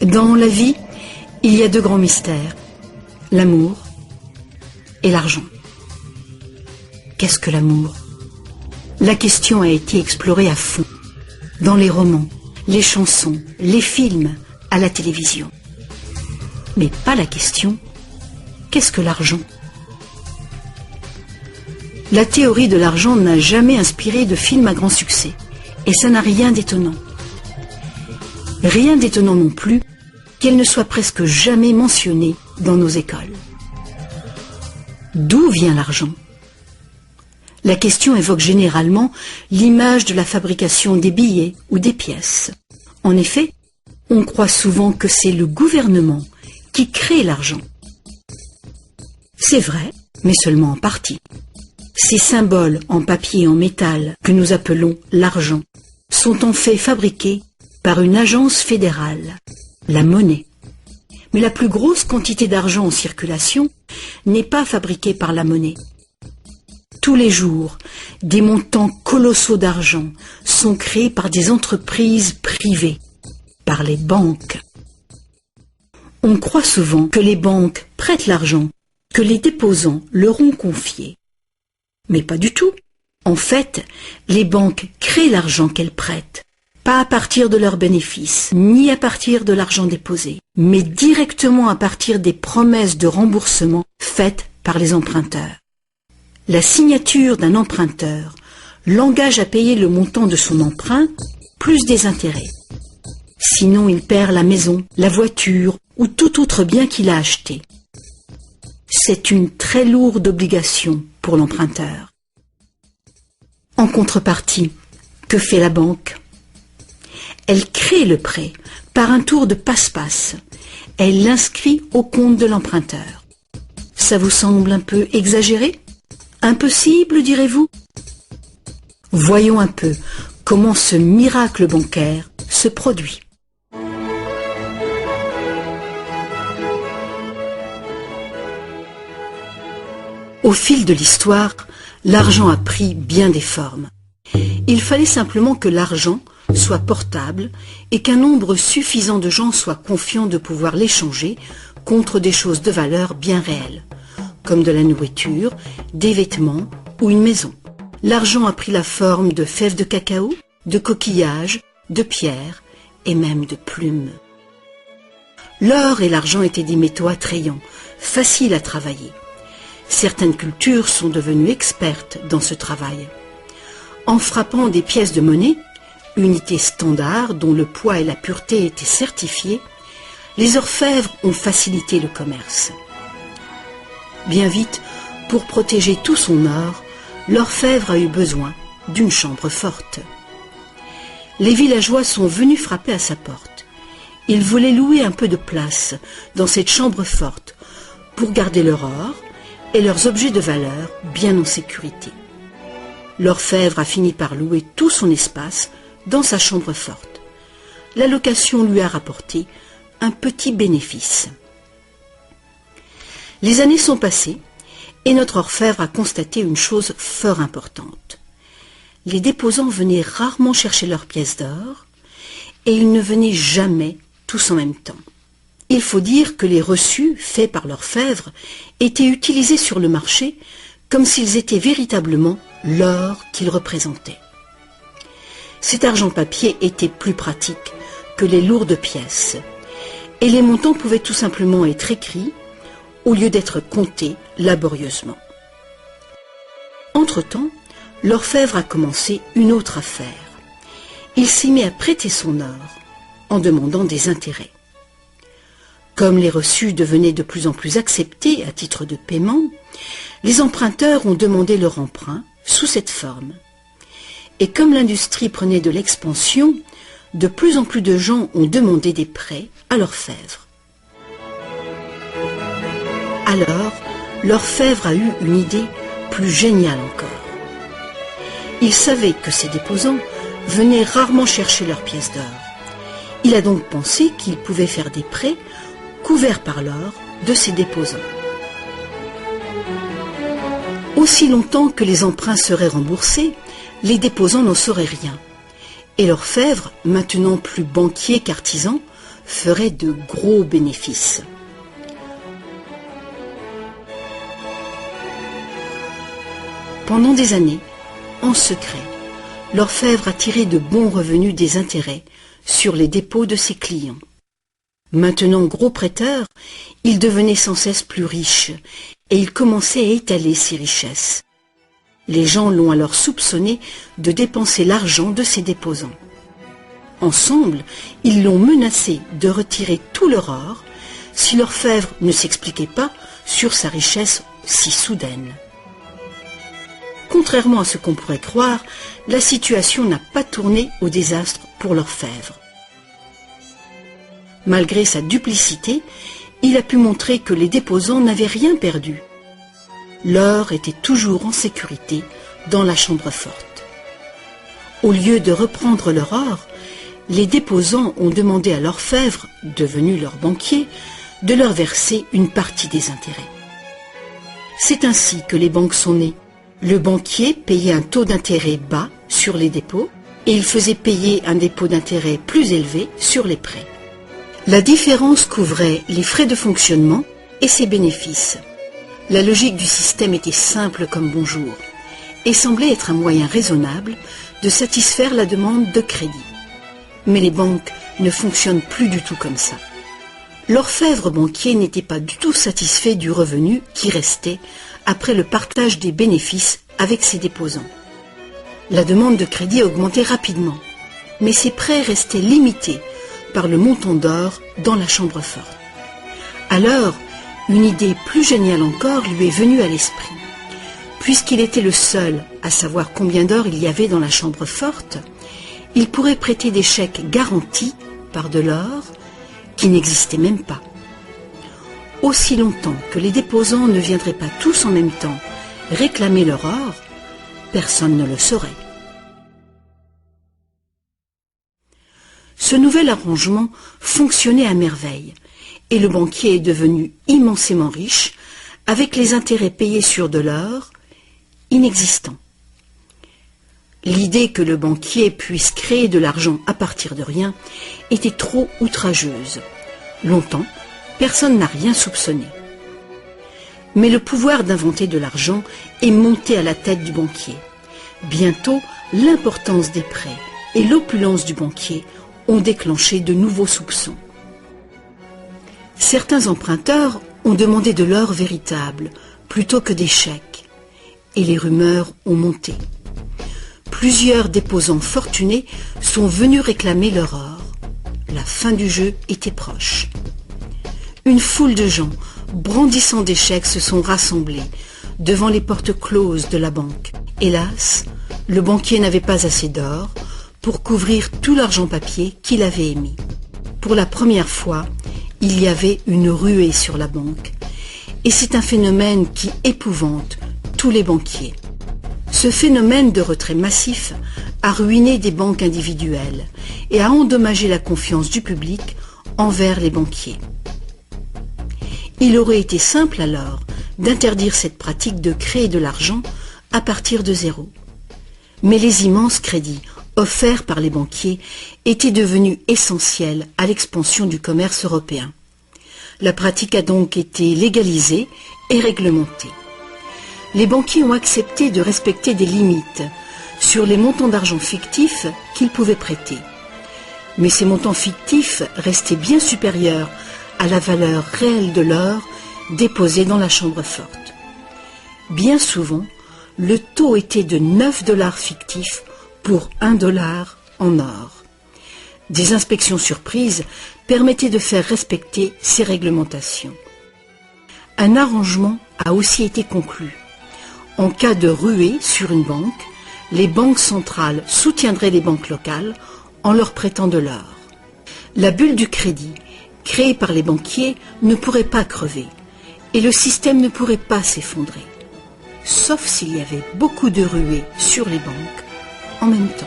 Dans la vie, il y a deux grands mystères, l'amour et l'argent. Qu'est-ce que l'amour? La question a été explorée à fond, dans les romans, les chansons, les films, à la télévision. Mais pas la question, qu'est-ce que l'argent? La théorie de l'argent n'a jamais inspiré de film à grand succès, et ça n'a rien d'étonnant. Rien d'étonnant non plus qu'elle ne soit presque jamais mentionnée dans nos écoles. D'où vient l'argent? La question évoque généralement l'image de la fabrication des billets ou des pièces. En effet, on croit souvent que c'est le gouvernement qui crée l'argent. C'est vrai, mais seulement en partie. Ces symboles en papier et en métal que nous appelons l'argent sont en fait fabriqués par une agence fédérale, la monnaie. Mais la plus grosse quantité d'argent en circulation n'est pas fabriquée par la monnaie. Tous les jours, des montants colossaux d'argent sont créés par des entreprises privées, par les banques. On croit souvent que les banques prêtent l'argent que les déposants leur ont confié. Mais pas du tout. En fait, les banques créent l'argent qu'elles prêtent, pas à partir de leurs bénéfices, ni à partir de l'argent déposé, mais directement à partir des promesses de remboursement faites par les emprunteurs. La signature d'un emprunteur l'engage à payer le montant de son emprunt plus des intérêts. Sinon, il perd la maison, la voiture ou tout autre bien qu'il a acheté. C'est une très lourde obligation pour l'emprunteur. En contrepartie, que fait la banque? Elle crée le prêt par un tour de passe-passe. Elle l'inscrit au compte de l'emprunteur. Ça vous semble un peu exagéré? Impossible, direz-vous? Voyons un peu comment ce miracle bancaire se produit. Au fil de l'histoire, l'argent a pris bien des formes. Il fallait simplement que l'argent soit portable et qu'un nombre suffisant de gens soient confiants de pouvoir l'échanger contre des choses de valeur bien réelles, comme de la nourriture, des vêtements ou une maison. L'argent a pris la forme de fèves de cacao, de coquillages, de pierres et même de plumes. L'or et l'argent étaient des métaux attrayants, faciles à travailler. Certaines cultures sont devenues expertes dans ce travail. En frappant des pièces de monnaie, unité standard dont le poids et la pureté étaient certifiés, les orfèvres ont facilité le commerce. Bien vite, pour protéger tout son or, l'orfèvre a eu besoin d'une chambre forte. Les villageois sont venus frapper à sa porte. Ils voulaient louer un peu de place dans cette chambre forte pour garder leur or et leurs objets de valeur bien en sécurité. L'orfèvre a fini par louer tout son espace dans sa chambre forte. La location lui a rapporté un petit bénéfice. Les années sont passées et notre orfèvre a constaté une chose fort importante. Les déposants venaient rarement chercher leurs pièces d'or et ils ne venaient jamais tous en même temps. Il faut dire que les reçus faits par l'orfèvre étaient utilisés sur le marché comme s'ils étaient véritablement l'or qu'ils représentaient. Cet argent papier était plus pratique que les lourdes pièces et les montants pouvaient tout simplement être écrits au lieu d'être comptés laborieusement. Entre-temps, l'orfèvre a commencé une autre affaire. Il s'y met à prêter son or en demandant des intérêts. Comme les reçus devenaient de plus en plus acceptés à titre de paiement, les emprunteurs ont demandé leur emprunt sous cette forme. Et comme l'industrie prenait de l'expansion, de plus en plus de gens ont demandé des prêts à l'orfèvre. Alors, l'orfèvre a eu une idée plus géniale encore. Il savait que ces déposants venaient rarement chercher leurs pièces d'or. Il a donc pensé qu'il pouvait faire des prêts couverts par l'or de ces déposants. Aussi longtemps que les emprunts seraient remboursés, les déposants n'en sauraient rien. Et l'orfèvre, maintenant plus banquier qu'artisan, feraient de gros bénéfices. Pendant des années, en secret, l'orfèvre a tiré de bons revenus des intérêts sur les dépôts de ses clients. Maintenant gros prêteur, il devenait sans cesse plus riche et il commençait à étaler ses richesses. Les gens l'ont alors soupçonné de dépenser l'argent de ses déposants. Ensemble, ils l'ont menacé de retirer tout leur or si l'orfèvre ne s'expliquait pas sur sa richesse si soudaine. Contrairement à ce qu'on pourrait croire, la situation n'a pas tourné au désastre pour l'orfèvre. Malgré sa duplicité, il a pu montrer que les déposants n'avaient rien perdu. L'or était toujours en sécurité dans la chambre forte. Au lieu de reprendre leur or, les déposants ont demandé à l'orfèvre, devenu leur banquier, de leur verser une partie des intérêts. C'est ainsi que les banques sont nées. Le banquier payait un taux d'intérêt bas sur les dépôts et il faisait payer un dépôt d'intérêt plus élevé sur les prêts. La différence couvrait les frais de fonctionnement et ses bénéfices. La logique du système était simple comme bonjour et semblait être un moyen raisonnable de satisfaire la demande de crédit. Mais les banques ne fonctionnent plus du tout comme ça. L'orfèvre banquier n'était pas du tout satisfait du revenu qui restait après le partage des bénéfices avec ses déposants. La demande de crédit augmentait rapidement, mais ses prêts restaient limités par le montant d'or dans la chambre forte. Alors, une idée plus géniale encore lui est venue à l'esprit. Puisqu'il était le seul à savoir combien d'or il y avait dans la chambre forte, il pourrait prêter des chèques garantis par de l'or qui n'existait même pas. Aussi longtemps que les déposants ne viendraient pas tous en même temps réclamer leur or, personne ne le saurait. Ce nouvel arrangement fonctionnait à merveille et le banquier est devenu immensément riche avec les intérêts payés sur de l'or inexistant. L'idée que le banquier puisse créer de l'argent à partir de rien était trop outrageuse. Longtemps, personne n'a rien soupçonné. Mais le pouvoir d'inventer de l'argent est monté à la tête du banquier. Bientôt, l'importance des prêts et l'opulence du banquier ont déclenché de nouveaux soupçons. Certains emprunteurs ont demandé de l'or véritable plutôt que des chèques, et les rumeurs ont monté. Plusieurs déposants fortunés sont venus réclamer leur or. La fin du jeu était proche. Une foule de gens, brandissant des chèques, se sont rassemblés devant les portes closes de la banque. Hélas, le banquier n'avait pas assez d'or pour couvrir tout l'argent papier qu'il avait émis. Pour la première fois, il y avait une ruée sur la banque. Et c'est un phénomène qui épouvante tous les banquiers. Ce phénomène de retrait massif a ruiné des banques individuelles et a endommagé la confiance du public envers les banquiers. Il aurait été simple alors d'interdire cette pratique de créer de l'argent à partir de zéro. Mais les immenses crédits offerts par les banquiers étaient devenus essentiels à l'expansion du commerce européen. La pratique a donc été légalisée et réglementée. Les banquiers ont accepté de respecter des limites sur les montants d'argent fictifs qu'ils pouvaient prêter. Mais ces montants fictifs restaient bien supérieurs à la valeur réelle de l'or déposé dans la chambre forte. Bien souvent, le taux était de 9 $ fictifs pour 1 $ en or. Des inspections surprises permettaient de faire respecter ces réglementations. Un arrangement a aussi été conclu. En cas de ruée sur une banque, les banques centrales soutiendraient les banques locales en leur prêtant de l'or. La bulle du crédit, créée par les banquiers, ne pourrait pas crever et le système ne pourrait pas s'effondrer, sauf s'il y avait beaucoup de ruées sur les banques en même temps.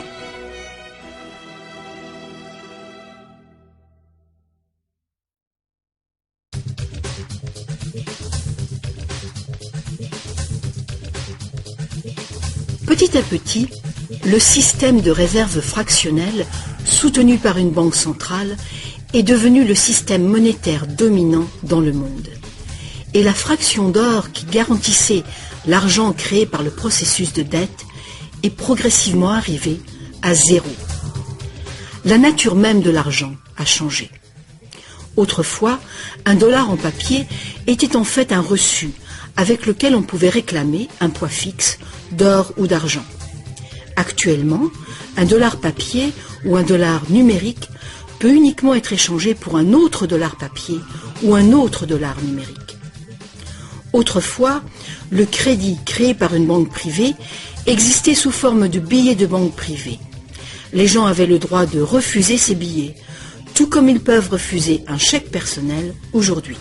Petit à petit, le système de réserve fractionnelle, soutenu par une banque centrale, est devenu le système monétaire dominant dans le monde. Et la fraction d'or qui garantissait l'argent créé par le processus de dette est progressivement arrivée à zéro. La nature même de l'argent a changé. Autrefois, un dollar en papier était en fait un reçu avec lequel on pouvait réclamer un poids fixe d'or ou d'argent. Actuellement, un dollar papier ou un dollar numérique peut uniquement être échangé pour un autre dollar papier ou un autre dollar numérique. Autrefois, le crédit créé par une banque privée existait sous forme de billets de banque privée. Les gens avaient le droit de refuser ces billets, tout comme ils peuvent refuser un chèque personnel aujourd'hui.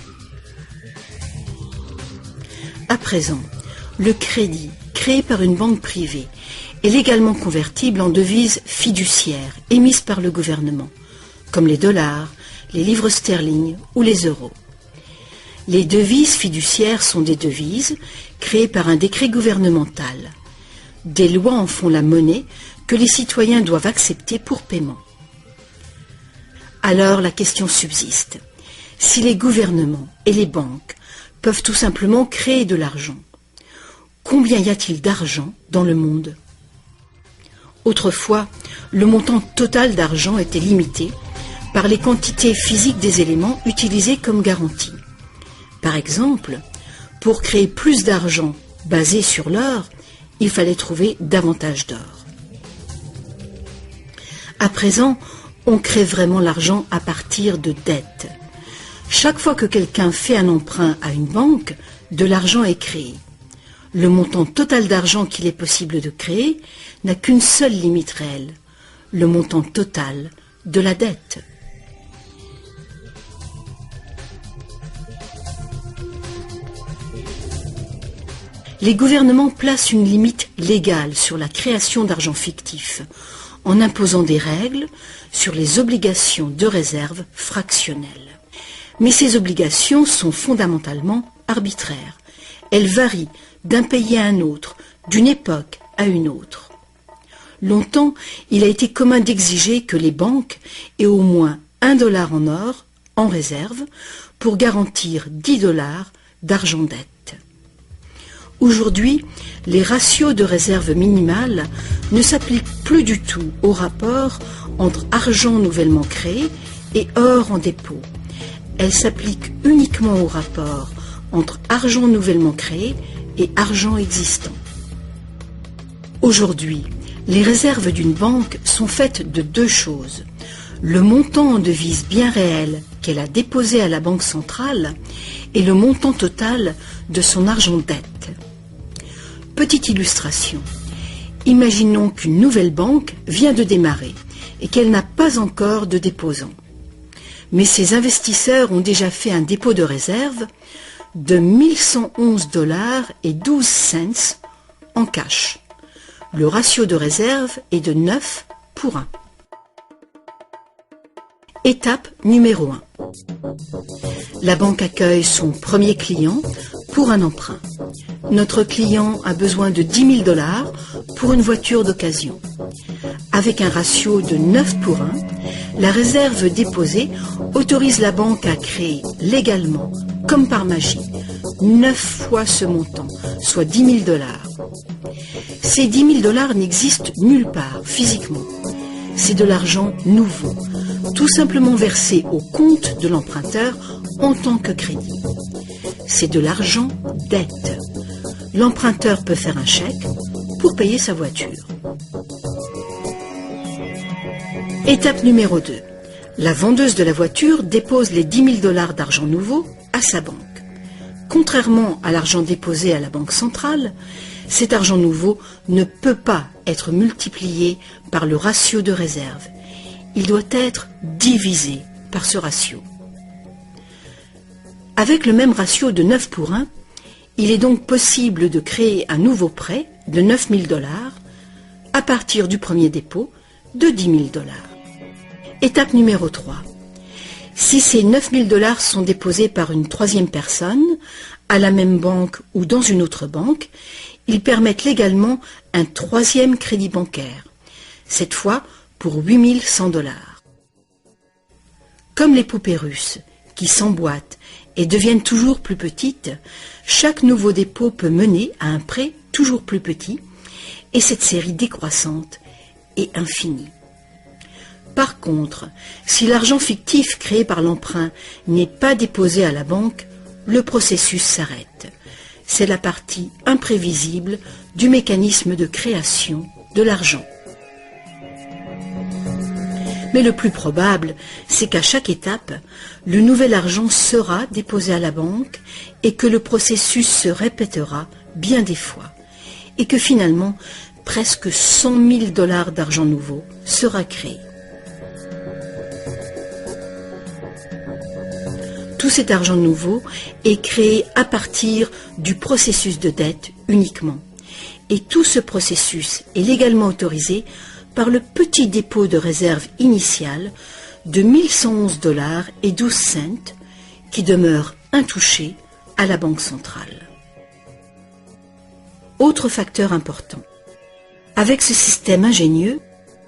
À présent, le crédit créé par une banque privée est légalement convertible en devises fiduciaires émises par le gouvernement, comme les dollars, les livres sterling ou les euros. Les devises fiduciaires sont des devises créées par un décret gouvernemental. Des lois en font la monnaie que les citoyens doivent accepter pour paiement. Alors la question subsiste. Si les gouvernements et les banques peuvent tout simplement créer de l'argent, combien y a-t-il d'argent dans le monde? Autrefois, le montant total d'argent était limité par les quantités physiques des éléments utilisés comme garantie. Par exemple, pour créer plus d'argent basé sur l'or, il fallait trouver davantage d'or. À présent, on crée vraiment l'argent à partir de dettes. Chaque fois que quelqu'un fait un emprunt à une banque, de l'argent est créé. Le montant total d'argent qu'il est possible de créer n'a qu'une seule limite réelle, le montant total de la dette. Les gouvernements placent une limite légale sur la création d'argent fictif, en imposant des règles sur les obligations de réserve fractionnelles. Mais ces obligations sont fondamentalement arbitraires. Elles varient d'un pays à un autre, d'une époque à une autre. Longtemps, il a été commun d'exiger que les banques aient au moins $1 en or en réserve pour garantir $10 d'argent dette. Aujourd'hui, les ratios de réserve minimale ne s'appliquent plus du tout au rapport entre argent nouvellement créé et or en dépôt. Elles s'appliquent uniquement au rapport entre argent nouvellement créé et argent existant. Aujourd'hui, les réserves d'une banque sont faites de deux choses. Le montant en devise bien réelle qu'elle a déposé à la banque centrale et le montant total de son argent dette. Petite illustration. Imaginons qu'une nouvelle banque vient de démarrer et qu'elle n'a pas encore de déposants. Mais ses investisseurs ont déjà fait un dépôt de réserve de $1111,12 en cash. Le ratio de réserve est de 9 pour 1. Étape numéro 1. La banque accueille son premier client pour un emprunt. Notre client a besoin de $10 000 pour une voiture d'occasion. Avec un ratio de 9 pour 1, la réserve déposée autorise la banque à créer légalement, comme par magie, 9 fois ce montant, soit $10 000. Ces $10 000 n'existent nulle part physiquement. C'est de l'argent nouveau, tout simplement versé au compte de l'emprunteur en tant que crédit. C'est de l'argent dette. L'emprunteur peut faire un chèque pour payer sa voiture. Étape numéro 2. La vendeuse de la voiture dépose les $10 000 d'argent nouveau à sa banque. Contrairement à l'argent déposé à la banque centrale, cet argent nouveau ne peut pas être multiplié par le ratio de réserve. Il doit être divisé par ce ratio. Avec le même ratio de 9 pour 1, il est donc possible de créer un nouveau prêt de $9 000 à partir du premier dépôt de $10 000. Étape numéro 3. Si ces $9 000 sont déposés par une troisième personne, à la même banque ou dans une autre banque, ils permettent légalement un troisième crédit bancaire, cette fois pour $8 100. Comme les poupées russes, qui s'emboîtent et deviennent toujours plus petites, chaque nouveau dépôt peut mener à un prêt toujours plus petit, et cette série décroissante est infinie. Par contre, si l'argent fictif créé par l'emprunt n'est pas déposé à la banque, le processus s'arrête. C'est la partie imprévisible du mécanisme de création de l'argent. Mais le plus probable, c'est qu'à chaque étape, le nouvel argent sera déposé à la banque et que le processus se répétera bien des fois, et que finalement, presque 100 000 $ d'argent nouveau sera créé. Tout cet argent nouveau est créé à partir du processus de dette uniquement. Et tout ce processus est légalement autorisé par le petit dépôt de réserve initial de 1111 $ et 12 cents qui demeure intouché à la Banque centrale. Autre facteur important. Avec ce système ingénieux,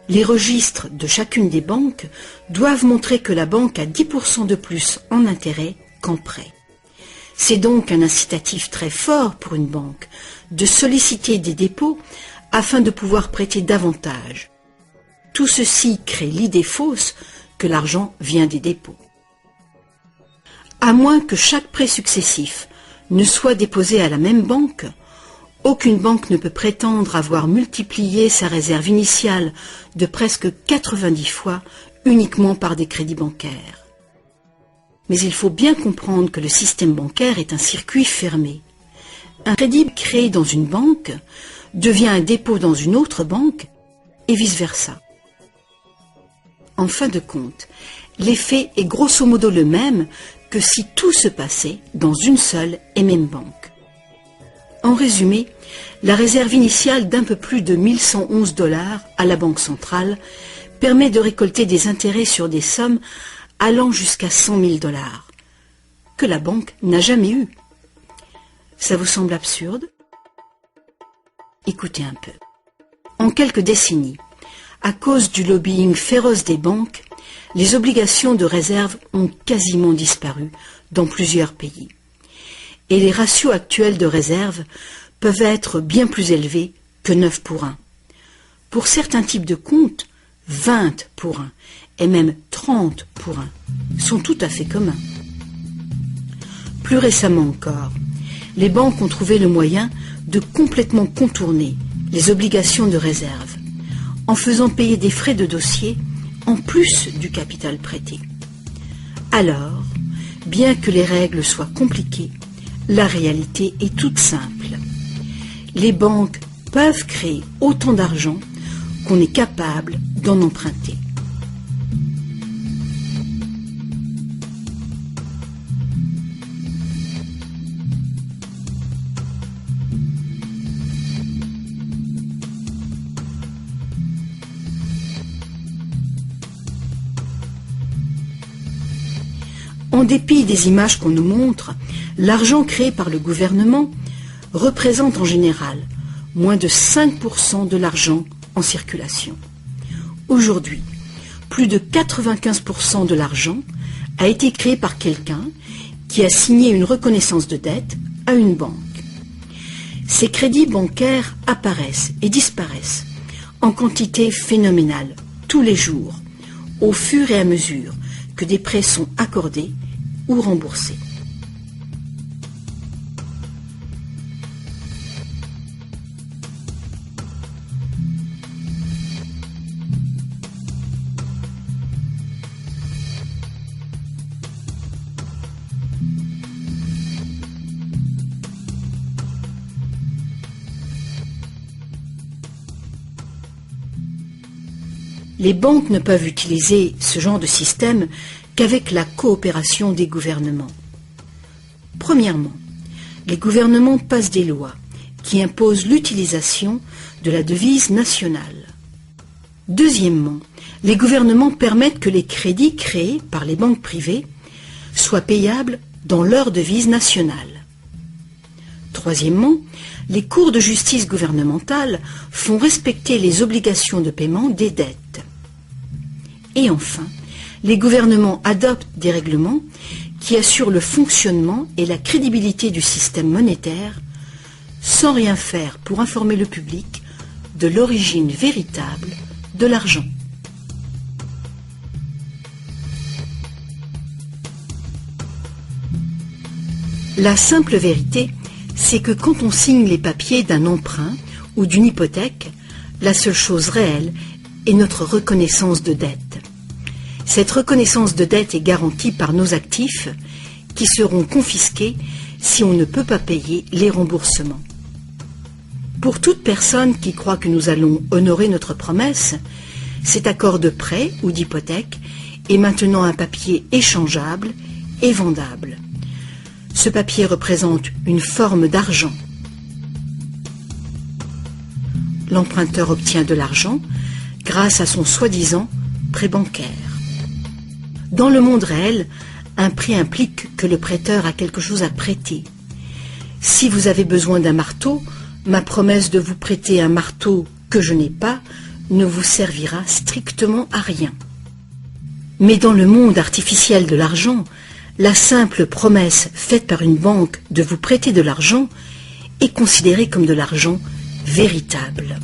les registres de chacune des banques doivent montrer que la banque a 10% de plus en intérêt qu'en prêt. C'est donc un incitatif très fort pour une banque de solliciter des dépôts afin de pouvoir prêter davantage. Tout ceci crée l'idée fausse que l'argent vient des dépôts. À moins que chaque prêt successif ne soit déposé à la même banque, aucune banque ne peut prétendre avoir multiplié sa réserve initiale de presque 90 fois uniquement par des crédits bancaires. Mais il faut bien comprendre que le système bancaire est un circuit fermé. Un crédit créé dans une banque devient un dépôt dans une autre banque et vice-versa. En fin de compte, l'effet est grosso modo le même que si tout se passait dans une seule et même banque. En résumé, la réserve initiale d'un peu plus de 1111 $ à la Banque centrale permet de récolter des intérêts sur des sommes allant jusqu'à 100 000 $ que la banque n'a jamais eu. Ça vous semble absurde? Écoutez un peu. En quelques décennies, à cause du lobbying féroce des banques, les obligations de réserve ont quasiment disparu dans plusieurs pays. Et les ratios actuels de réserve peuvent être bien plus élevés que 9 pour 1. Pour certains types de comptes, 20 pour 1 et même 30 pour 1 sont tout à fait communs. Plus récemment encore, les banques ont trouvé le moyen de complètement contourner les obligations de réserve en faisant payer des frais de dossier en plus du capital prêté. Alors, bien que les règles soient compliquées, la réalité est toute simple. Les banques peuvent créer autant d'argent qu'on est capable d'en emprunter. En dépit des images qu'on nous montre, l'argent créé par le gouvernement représente en général moins de 5% de l'argent en circulation. Aujourd'hui, plus de 95% de l'argent a été créé par quelqu'un qui a signé une reconnaissance de dette à une banque. Ces crédits bancaires apparaissent et disparaissent en quantité phénoménale tous les jours, au fur et à mesure que des prêts sont accordés ou remboursés. Les banques ne peuvent utiliser ce genre de système qu'avec la coopération des gouvernements. Premièrement, les gouvernements passent des lois qui imposent l'utilisation de la devise nationale. Deuxièmement, les gouvernements permettent que les crédits créés par les banques privées soient payables dans leur devise nationale. Troisièmement, les cours de justice gouvernementales font respecter les obligations de paiement des dettes. Et enfin, les gouvernements adoptent des règlements qui assurent le fonctionnement et la crédibilité du système monétaire sans rien faire pour informer le public de l'origine véritable de l'argent. La simple vérité, c'est que quand on signe les papiers d'un emprunt ou d'une hypothèque, la seule chose réelle est notre reconnaissance de dette. Cette reconnaissance de dette est garantie par nos actifs qui seront confisqués si on ne peut pas payer les remboursements. Pour toute personne qui croit que nous allons honorer notre promesse, cet accord de prêt ou d'hypothèque est maintenant un papier échangeable et vendable. Ce papier représente une forme d'argent. L'emprunteur obtient de l'argent grâce à son soi-disant prêt bancaire. Dans le monde réel, un prêt implique que le prêteur a quelque chose à prêter. Si vous avez besoin d'un marteau, ma promesse de vous prêter un marteau que je n'ai pas ne vous servira strictement à rien. Mais dans le monde artificiel de l'argent, la simple promesse faite par une banque de vous prêter de l'argent est considérée comme de l'argent véritable.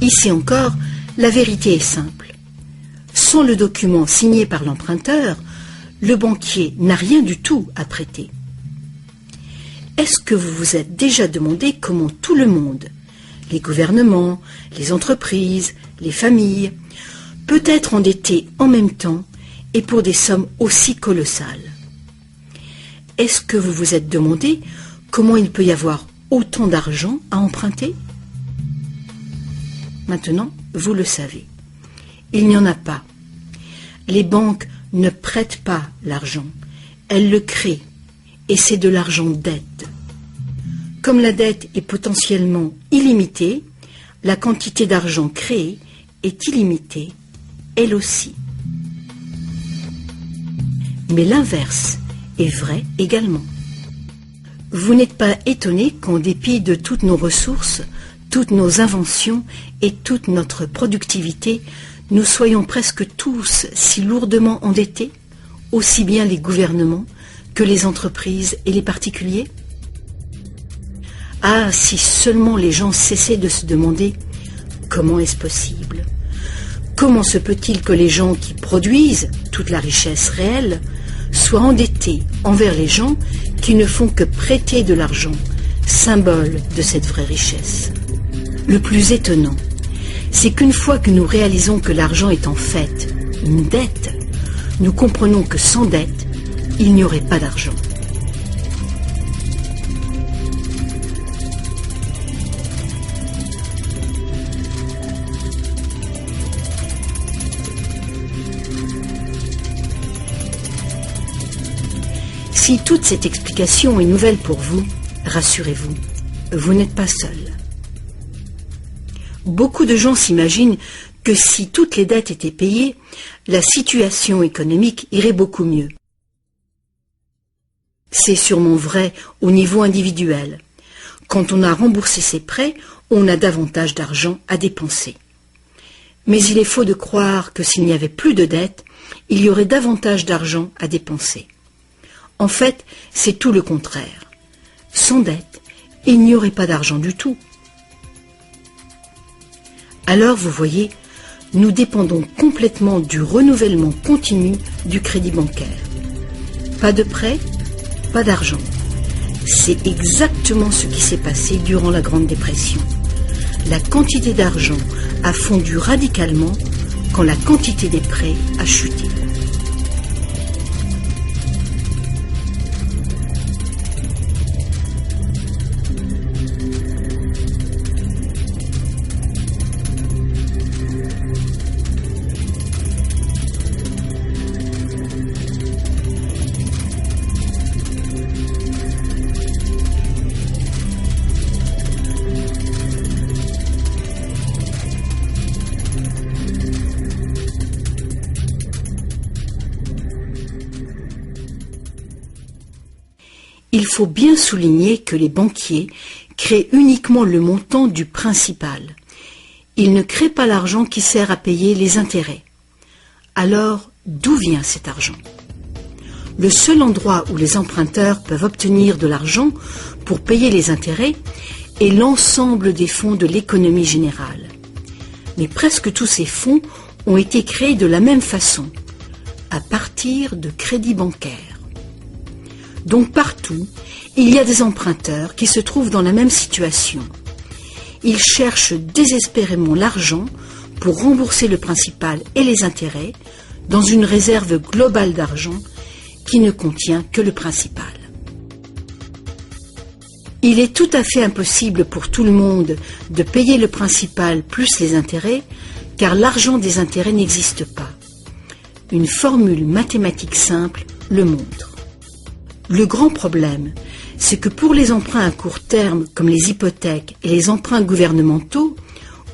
Ici encore, la vérité est simple. Sans le document signé par l'emprunteur, le banquier n'a rien du tout à prêter. Est-ce que vous vous êtes déjà demandé comment tout le monde, les gouvernements, les entreprises, les familles, peut être endetté en même temps et pour des sommes aussi colossales? Est-ce que vous vous êtes demandé comment il peut y avoir autant d'argent à emprunter? Maintenant, vous le savez. Il n'y en a pas. Les banques ne prêtent pas l'argent. Elles le créent. Et c'est de l'argent dette. Comme la dette est potentiellement illimitée, la quantité d'argent créée est illimitée, elle aussi. Mais l'inverse est vrai également. Vous n'êtes pas étonné qu'en dépit de toutes nos ressources, toutes nos inventions et toute notre productivité, nous soyons presque tous si lourdement endettés, aussi bien les gouvernements que les entreprises et les particuliers? Ah, si seulement les gens cessaient de se demander comment est-ce possible? Comment se peut-il que les gens qui produisent toute la richesse réelle soient endettés envers les gens qui ne font que prêter de l'argent, symbole de cette vraie richesse? Le plus étonnant, c'est qu'une fois que nous réalisons que l'argent est en fait une dette, nous comprenons que sans dette, il n'y aurait pas d'argent. Si toute cette explication est nouvelle pour vous, rassurez-vous, vous n'êtes pas seul. Beaucoup de gens s'imaginent que si toutes les dettes étaient payées, la situation économique irait beaucoup mieux. C'est sûrement vrai au niveau individuel. Quand on a remboursé ses prêts, on a davantage d'argent à dépenser. Mais il est faux de croire que s'il n'y avait plus de dettes, il y aurait davantage d'argent à dépenser. En fait, c'est tout le contraire. Sans dette, il n'y aurait pas d'argent du tout. Alors, vous voyez, nous dépendons complètement du renouvellement continu du crédit bancaire. Pas de prêt, pas d'argent. C'est exactement ce qui s'est passé durant la Grande Dépression. La quantité d'argent a fondu radicalement quand la quantité des prêts a chuté. Il faut bien souligner que les banquiers créent uniquement le montant du principal. Ils ne créent pas l'argent qui sert à payer les intérêts. Alors, d'où vient cet argent? Le seul endroit où les emprunteurs peuvent obtenir de l'argent pour payer les intérêts est l'ensemble des fonds de l'économie générale. Mais presque tous ces fonds ont été créés de la même façon, à partir de crédits bancaires. Donc partout, il y a des emprunteurs qui se trouvent dans la même situation. Ils cherchent désespérément l'argent pour rembourser le principal et les intérêts dans une réserve globale d'argent qui ne contient que le principal. Il est tout à fait impossible pour tout le monde de payer le principal plus les intérêts, car l'argent des intérêts n'existe pas. Une formule mathématique simple le montre. Le grand problème, c'est que pour les emprunts à court terme, comme les hypothèques et les emprunts gouvernementaux,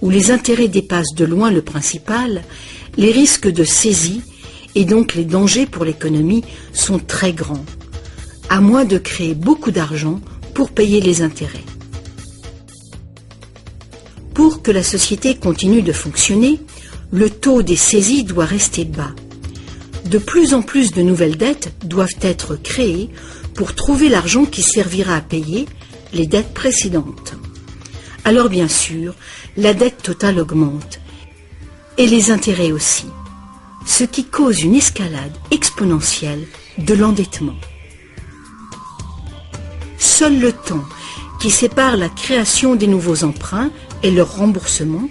où les intérêts dépassent de loin le principal, les risques de saisie et donc les dangers pour l'économie sont très grands, à moins de créer beaucoup d'argent pour payer les intérêts. Pour que la société continue de fonctionner, le taux des saisies doit rester bas. De plus en plus de nouvelles dettes doivent être créées pour trouver l'argent qui servira à payer les dettes précédentes. Alors bien sûr, la dette totale augmente, et les intérêts aussi, ce qui cause une escalade exponentielle de l'endettement. Seul le temps qui sépare la création des nouveaux emprunts et leur remboursement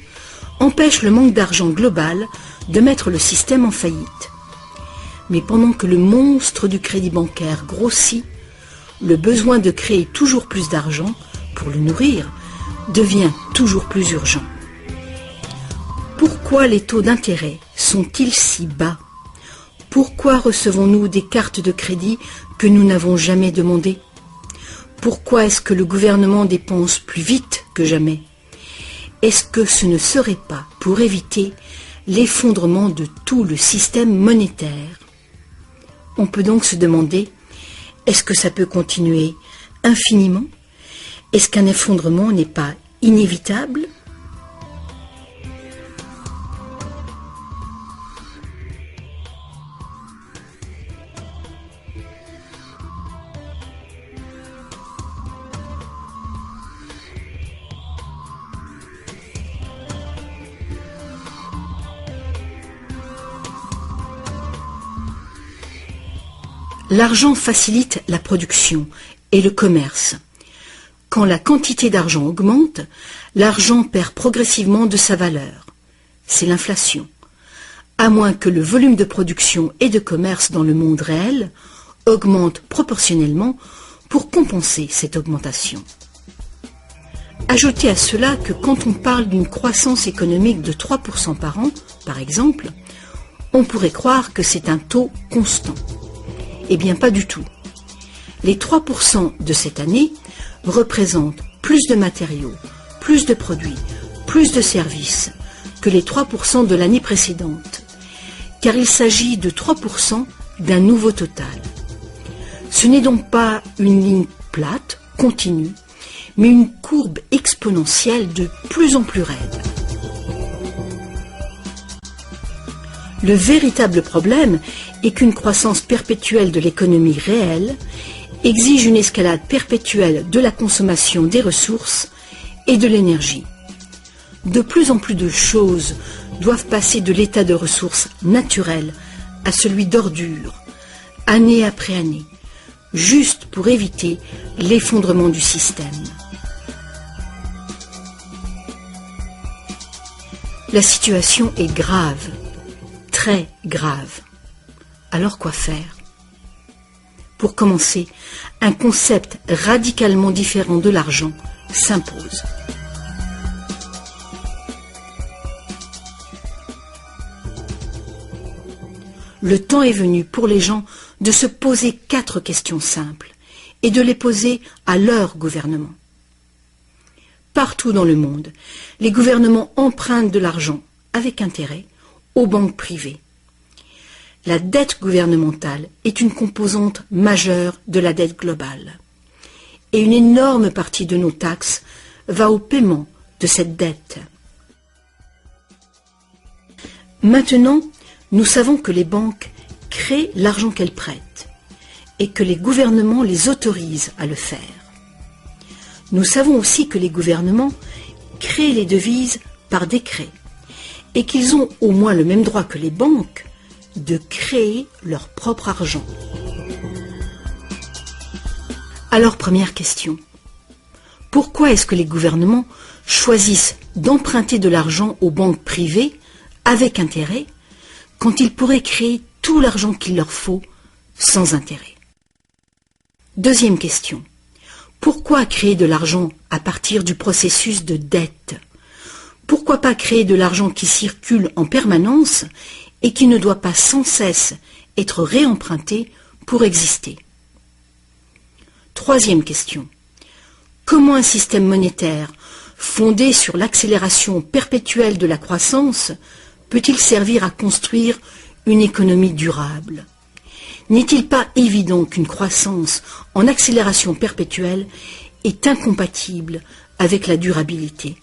empêche le manque d'argent global de mettre le système en faillite. Mais pendant que le monstre du crédit bancaire grossit, le besoin de créer toujours plus d'argent pour le nourrir devient toujours plus urgent. Pourquoi les taux d'intérêt sont-ils si bas? Pourquoi recevons-nous des cartes de crédit que nous n'avons jamais demandées? Pourquoi est-ce que le gouvernement dépense plus vite que jamais? Est-ce que ce ne serait pas pour éviter l'effondrement de tout le système monétaire? On peut donc se demander, est-ce que ça peut continuer infiniment? Est-ce qu'un effondrement n'est pas inévitable? L'argent facilite la production et le commerce. Quand la quantité d'argent augmente, l'argent perd progressivement de sa valeur. C'est l'inflation. À moins que le volume de production et de commerce dans le monde réel augmente proportionnellement pour compenser cette augmentation. Ajoutez à cela que quand on parle d'une croissance économique de 3% par an, par exemple, on pourrait croire que c'est un taux constant. Eh bien, pas du tout. Les 3% de cette année représentent plus de matériaux, plus de produits, plus de services que les 3% de l'année précédente, car il s'agit de 3% d'un nouveau total. Ce n'est donc pas une ligne plate, continue, mais une courbe exponentielle de plus en plus raide. Le véritable problème est qu'une croissance perpétuelle de l'économie réelle exige une escalade perpétuelle de la consommation des ressources et de l'énergie. De plus en plus de choses doivent passer de l'état de ressources naturelles à celui d'ordures, année après année, juste pour éviter l'effondrement du système. La situation est grave, très grave. Alors quoi faire? Pour commencer, un concept radicalement différent de l'argent s'impose. Le temps est venu pour les gens de se poser 4 questions simples et de les poser à leur gouvernement. Partout dans le monde, les gouvernements empruntent de l'argent avec intérêt aux banques privées. La dette gouvernementale est une composante majeure de la dette globale. et une énorme partie de nos taxes va au paiement de cette dette. Maintenant, nous savons que les banques créent l'argent qu'elles prêtent et que les gouvernements les autorisent à le faire. Nous savons aussi que les gouvernements créent les devises par décret et qu'ils ont au moins le même droit que les banques de créer leur propre argent. Alors, première question. Pourquoi est-ce que les gouvernements choisissent d'emprunter de l'argent aux banques privées avec intérêt quand ils pourraient créer tout l'argent qu'il leur faut sans intérêt? Deuxième question. Pourquoi créer de l'argent à partir du processus de dette? Pourquoi pas créer de l'argent qui circule en permanence et qui ne doit pas sans cesse être réemprunté pour exister? Troisième question. Comment un système monétaire fondé sur l'accélération perpétuelle de la croissance peut-il servir à construire une économie durable? N'est-il pas évident qu'une croissance en accélération perpétuelle est incompatible avec la durabilité?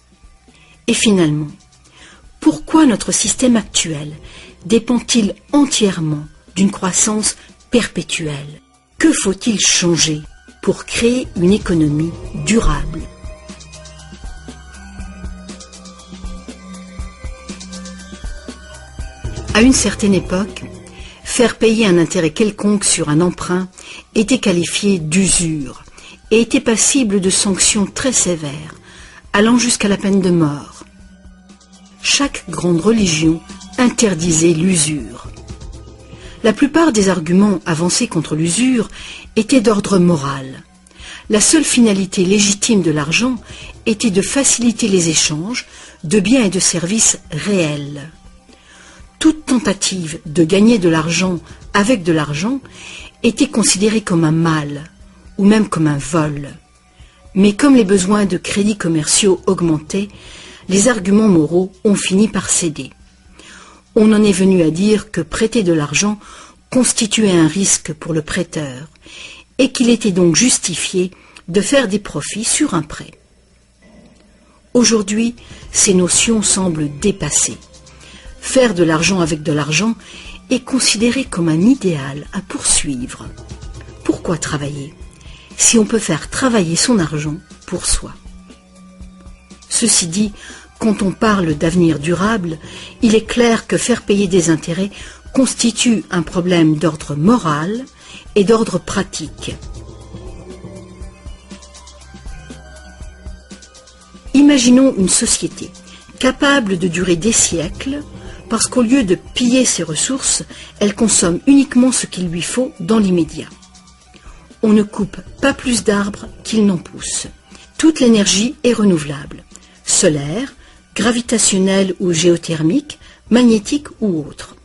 Et finalement, pourquoi notre système actuel dépend-il entièrement d'une croissance perpétuelle? Que faut-il changer pour créer une économie durable? À une certaine époque, faire payer un intérêt quelconque sur un emprunt était qualifié d'usure et était passible de sanctions très sévères, allant jusqu'à la peine de mort. Chaque grande religion interdisait l'usure. La plupart des arguments avancés contre l'usure étaient d'ordre moral. La seule finalité légitime de l'argent était de faciliter les échanges de biens et de services réels. Toute tentative de gagner de l'argent avec de l'argent était considérée comme un mal, ou même comme un vol. Mais comme les besoins de crédits commerciaux augmentaient, les arguments moraux ont fini par céder. On en est venu à dire que prêter de l'argent constituait un risque pour le prêteur, et qu'il était donc justifié de faire des profits sur un prêt. Aujourd'hui, ces notions semblent dépassées. Faire de l'argent avec de l'argent est considéré comme un idéal à poursuivre. Pourquoi travailler si on peut faire travailler son argent pour soi? Ceci dit, quand on parle d'avenir durable, il est clair que faire payer des intérêts constitue un problème d'ordre moral et d'ordre pratique. Imaginons une société capable de durer des siècles parce qu'au lieu de piller ses ressources, elle consomme uniquement ce qu'il lui faut dans l'immédiat. On ne coupe pas plus d'arbres qu'il n'en pousse. Toute l'énergie est renouvelable, solaire, gravitationnelle ou géothermique, magnétique ou autre.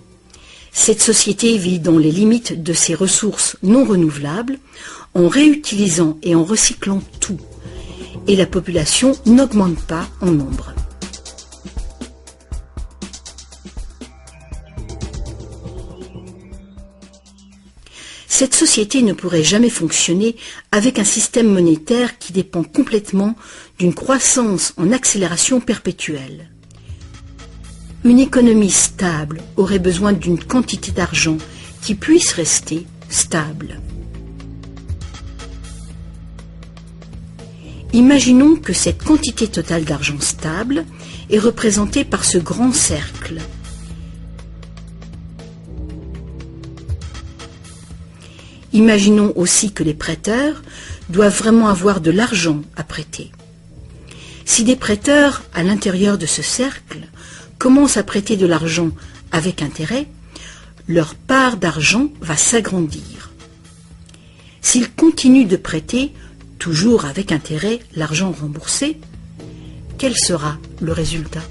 Cette société vit dans les limites de ses ressources non renouvelables, en réutilisant et en recyclant tout. Et la population n'augmente pas en nombre. Cette société ne pourrait jamais fonctionner avec un système monétaire qui dépend complètement d'une croissance en accélération perpétuelle. Une économie stable aurait besoin d'une quantité d'argent qui puisse rester stable. Imaginons que cette quantité totale d'argent stable est représentée par ce grand cercle. Imaginons aussi que les prêteurs doivent vraiment avoir de l'argent à prêter. Si des prêteurs, à l'intérieur de ce cercle, commencent à prêter de l'argent avec intérêt, leur part d'argent va s'agrandir. S'ils continuent de prêter, toujours avec intérêt, l'argent remboursé, quel sera le résultat?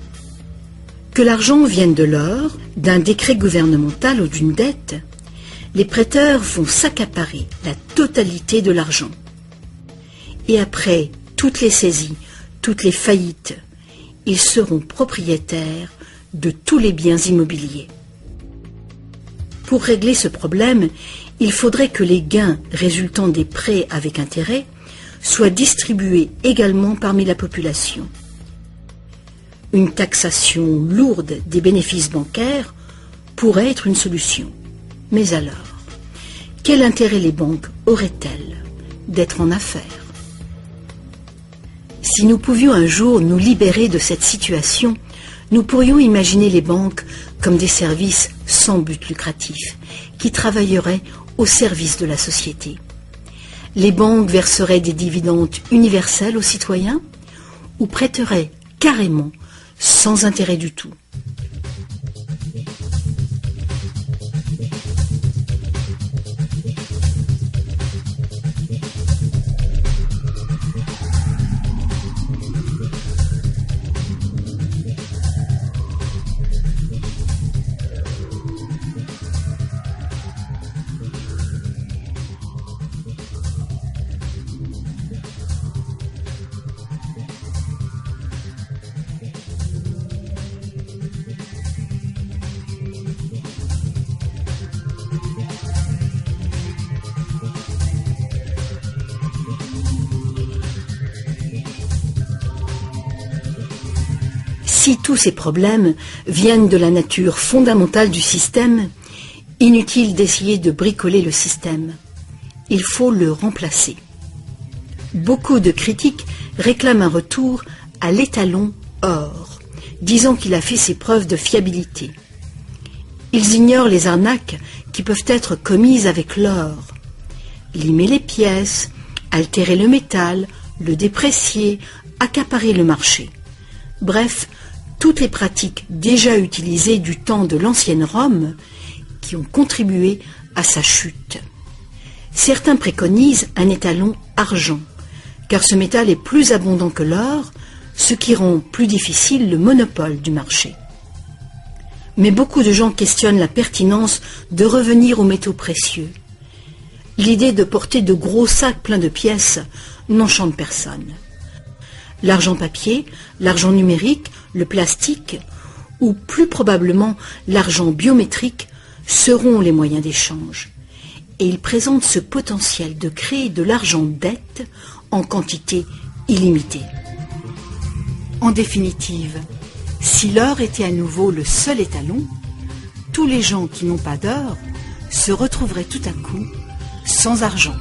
Que l'argent vienne de l'or, d'un décret gouvernemental ou d'une dette, les prêteurs vont s'accaparer la totalité de l'argent. Et après toutes les saisies, toutes les faillites, ils seront propriétaires de tous les biens immobiliers. Pour régler ce problème, il faudrait que les gains résultant des prêts avec intérêt soit distribuée également parmi la population. Une taxation lourde des bénéfices bancaires pourrait être une solution. Mais alors, quel intérêt les banques auraient-elles d'être en affaires? Si nous pouvions un jour nous libérer de cette situation, nous pourrions imaginer les banques comme des services sans but lucratif, qui travailleraient au service de la société. Les banques verseraient des dividendes universels aux citoyens ou prêteraient carrément sans intérêt du tout. Si tous ces problèmes viennent de la nature fondamentale du système, inutile d'essayer de bricoler le système. Il faut le remplacer. Beaucoup de critiques réclament un retour à l'étalon or, disant qu'il a fait ses preuves de fiabilité. Ils ignorent les arnaques qui peuvent être commises avec l'or. Limer les pièces, altérer le métal, le déprécier, accaparer le marché. Bref, toutes les pratiques déjà utilisées du temps de l'ancienne Rome qui ont contribué à sa chute. Certains préconisent un étalon argent, car ce métal est plus abondant que l'or, ce qui rend plus difficile le monopole du marché. Mais beaucoup de gens questionnent la pertinence de revenir aux métaux précieux. L'idée de porter de gros sacs pleins de pièces n'enchante personne. L'argent papier, l'argent numérique, le plastique, ou plus probablement l'argent biométrique, seront les moyens d'échange. Et ils présentent ce potentiel de créer de l'argent dette en quantité illimitée. En définitive, si l'or était à nouveau le seul étalon, tous les gens qui n'ont pas d'or se retrouveraient tout à coup sans argent.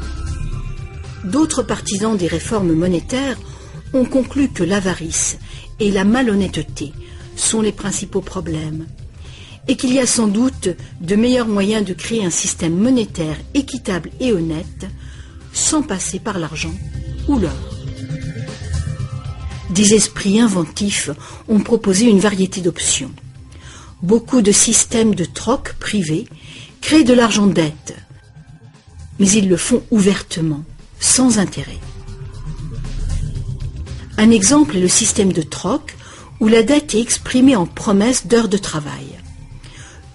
D'autres partisans des réformes monétaires ont conclu que l'avarice et la malhonnêteté sont les principaux problèmes et qu'il y a sans doute de meilleurs moyens de créer un système monétaire équitable et honnête sans passer par l'argent ou l'or. Des esprits inventifs ont proposé une variété d'options. Beaucoup de systèmes de troc privés créent de l'argent dette, mais ils le font ouvertement, sans intérêt. Un exemple est le système de troc où la dette est exprimée en promesse d'heures de travail.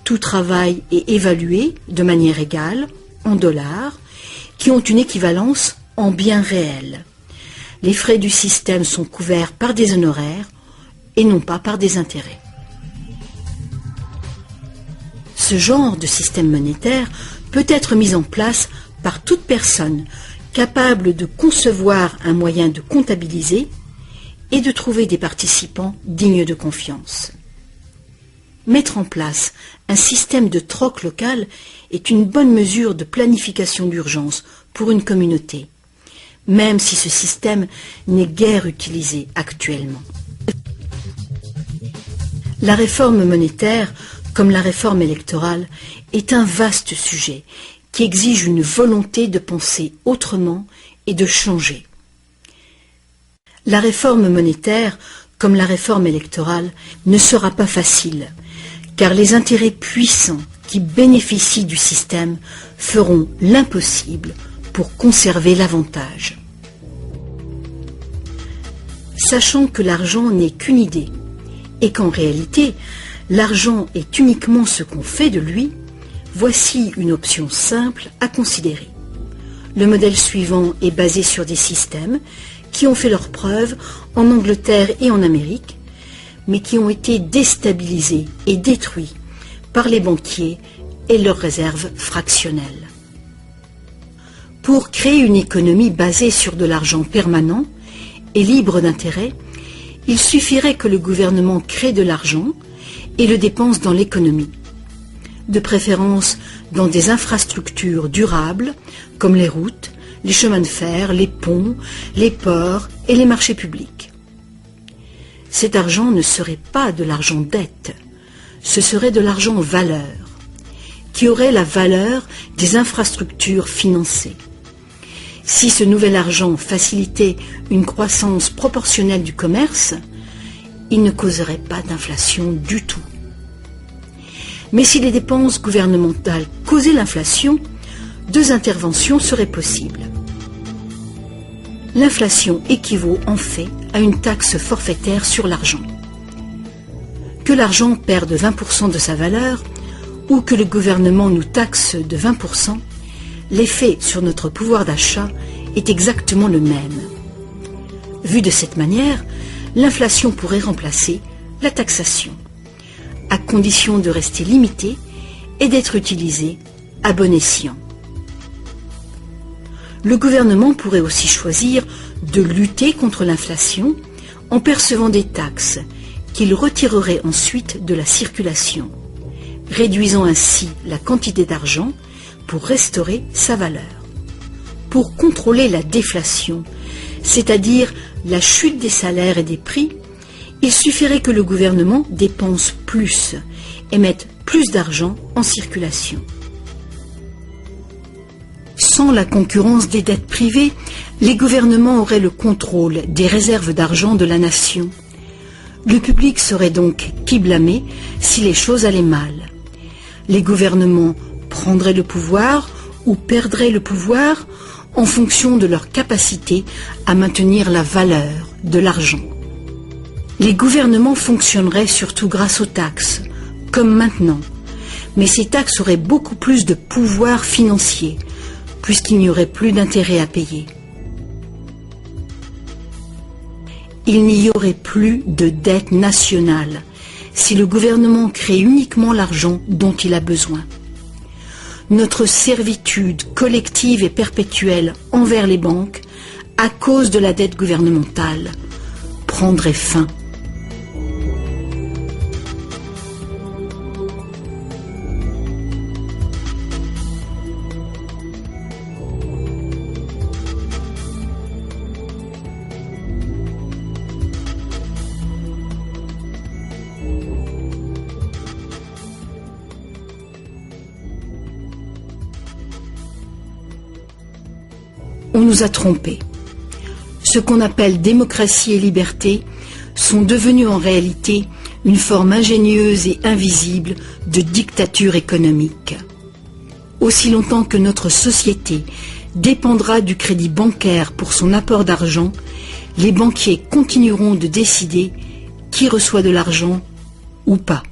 Tout travail est évalué de manière égale, en dollars, qui ont une équivalence en biens réels. Les frais du système sont couverts par des honoraires et non pas par des intérêts. Ce genre de système monétaire peut être mis en place par toute personne capable de concevoir un moyen de comptabiliser et de trouver des participants dignes de confiance. Mettre en place un système de troc local est une bonne mesure de planification d'urgence pour une communauté, même si ce système n'est guère utilisé actuellement. La réforme monétaire, comme la réforme électorale, est un vaste sujet qui exige une volonté de penser autrement et de changer. La réforme monétaire, comme la réforme électorale, ne sera pas facile, car les intérêts puissants qui bénéficient du système feront l'impossible pour conserver l'avantage. Sachant que l'argent n'est qu'une idée, et qu'en réalité, l'argent est uniquement ce qu'on fait de lui, voici une option simple à considérer. Le modèle suivant est basé sur des systèmes qui ont fait leurs preuves en Angleterre et en Amérique, mais qui ont été déstabilisés et détruits par les banquiers et leurs réserves fractionnelles. Pour créer une économie basée sur de l'argent permanent et libre d'intérêt, il suffirait que le gouvernement crée de l'argent et le dépense dans l'économie, de préférence dans des infrastructures durables comme les routes, les chemins de fer, les ponts, les ports et les marchés publics. Cet argent ne serait pas de l'argent dette, ce serait de l'argent valeur, qui aurait la valeur des infrastructures financées. Si ce nouvel argent facilitait une croissance proportionnelle du commerce, il ne causerait pas d'inflation du tout. Mais si les dépenses gouvernementales causaient l'inflation, deux interventions seraient possibles. L'inflation équivaut en fait à une taxe forfaitaire sur l'argent. Que l'argent perde 20% de sa valeur ou que le gouvernement nous taxe de 20%, l'effet sur notre pouvoir d'achat est exactement le même. Vu de cette manière, l'inflation pourrait remplacer la taxation, à condition de rester limitée et d'être utilisée à bon escient. Le gouvernement pourrait aussi choisir de lutter contre l'inflation en percevant des taxes qu'il retirerait ensuite de la circulation, réduisant ainsi la quantité d'argent pour restaurer sa valeur. Pour contrôler la déflation, c'est-à-dire la chute des salaires et des prix, il suffirait que le gouvernement dépense plus et mette plus d'argent en circulation. Sans la concurrence des dettes privées, les gouvernements auraient le contrôle des réserves d'argent de la nation. Le public serait donc qui blâmer si les choses allaient mal. Les gouvernements prendraient le pouvoir ou perdraient le pouvoir en fonction de leur capacité à maintenir la valeur de l'argent. Les gouvernements fonctionneraient surtout grâce aux taxes, comme maintenant, mais ces taxes auraient beaucoup plus de pouvoir financier, puisqu'il n'y aurait plus d'intérêt à payer. Il n'y aurait plus de dette nationale si le gouvernement crée uniquement l'argent dont il a besoin. Notre servitude collective et perpétuelle envers les banques, à cause de la dette gouvernementale, prendrait fin. On nous a trompés. Ce qu'on appelle démocratie et liberté sont devenus en réalité une forme ingénieuse et invisible de dictature économique. Aussi longtemps que notre société dépendra du crédit bancaire pour son apport d'argent, les banquiers continueront de décider qui reçoit de l'argent ou pas.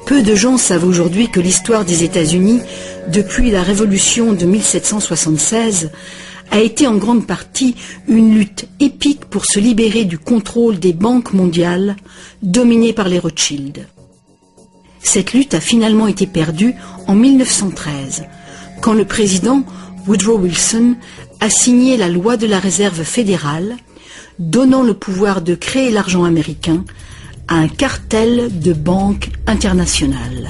Peu de gens savent aujourd'hui que l'histoire des États-Unis, depuis la Révolution de 1776, a été en grande partie une lutte épique pour se libérer du contrôle des banques mondiales dominées par les Rothschild. Cette lutte a finalement été perdue en 1913, quand le président Woodrow Wilson a signé la loi de la réserve fédérale, donnant le pouvoir de créer l'argent américain à un cartel de banques internationales.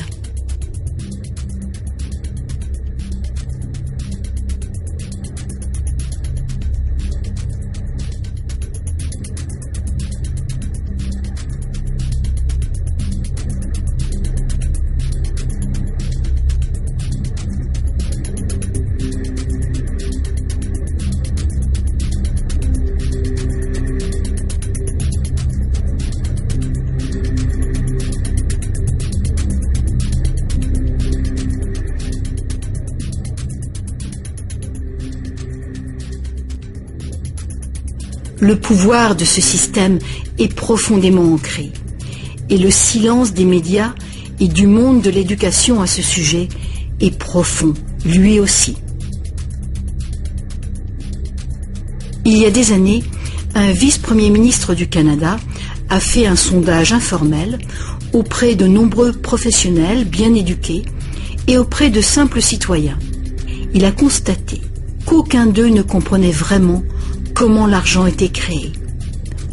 Le pouvoir de ce système est profondément ancré et le silence des médias et du monde de l'éducation à ce sujet est profond, lui aussi. Il y a des années, un vice-premier ministre du Canada a fait un sondage informel auprès de nombreux professionnels bien éduqués et auprès de simples citoyens. Il a constaté qu'aucun d'eux ne comprenait vraiment comment l'argent était créé.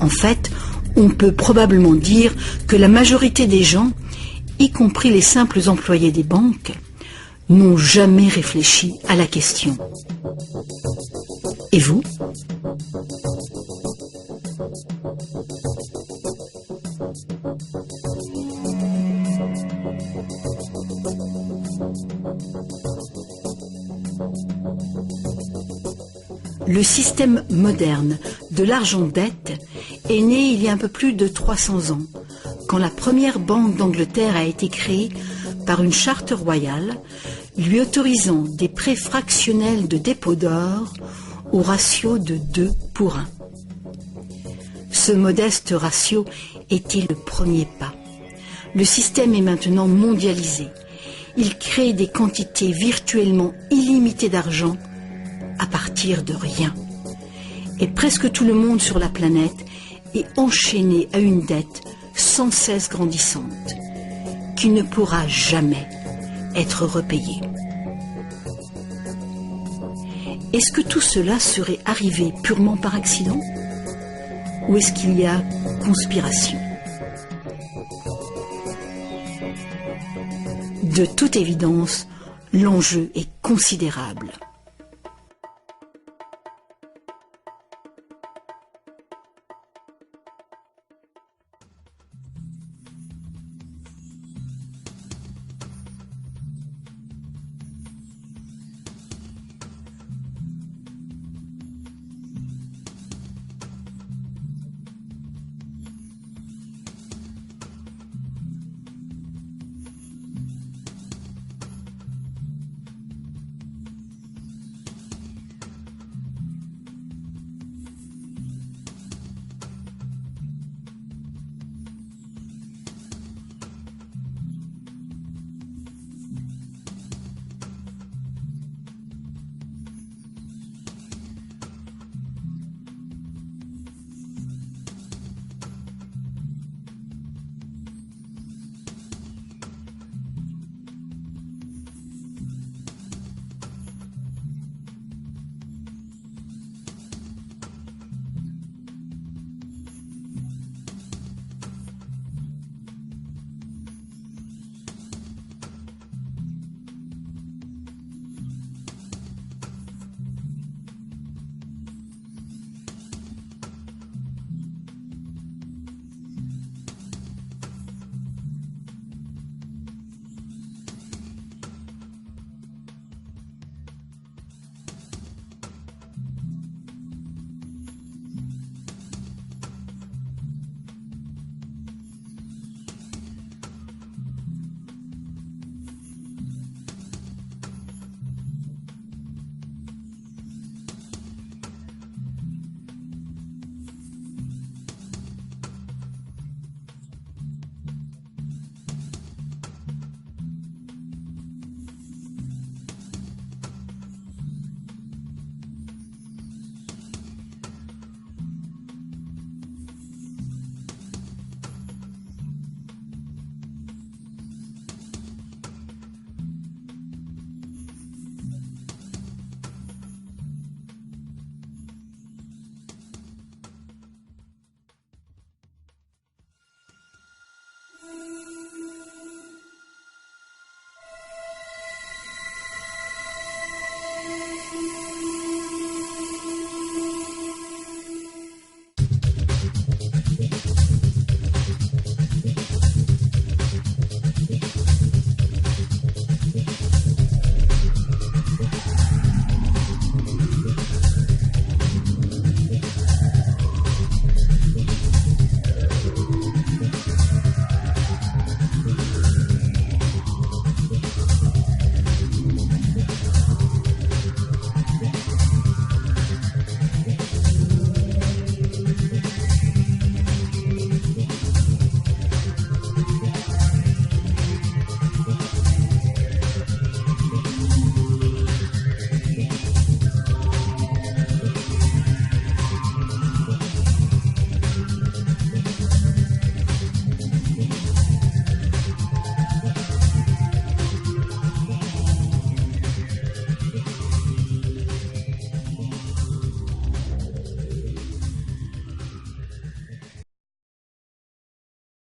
En fait, on peut probablement dire que la majorité des gens, y compris les simples employés des banques, n'ont jamais réfléchi à la question. Et vous ? Le système moderne de l'argent-dette est né il y a un peu plus de 300 ans, quand la première banque d'Angleterre a été créée par une charte royale, lui autorisant des prêts fractionnels de dépôt d'or au ratio de 2 pour 1. Ce modeste ratio était le premier pas. Le système est maintenant mondialisé. Il crée des quantités virtuellement illimitées d'argent à partir de rien. Et presque tout le monde sur la planète est enchaîné à une dette sans cesse grandissante, qui ne pourra jamais être repayée. Est-ce que tout cela serait arrivé purement par accident? Ou est-ce qu'il y a conspiration? De toute évidence, l'enjeu est considérable.